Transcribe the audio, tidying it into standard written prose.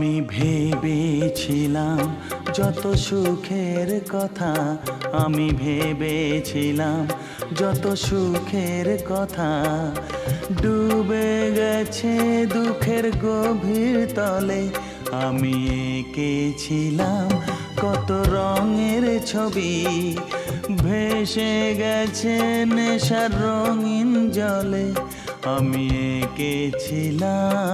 আমি ভেবেছিলাম যত সুখের কথা, আমি ভেবেছিলাম যত সুখের কথা, ডুবে গেছে দুঃখের গভীর তলে। আমি এঁকেছিলাম কত রঙের ছবি, ভেসে গেছে নেশার রঙিন জলে। আমি এঁকেছিলাম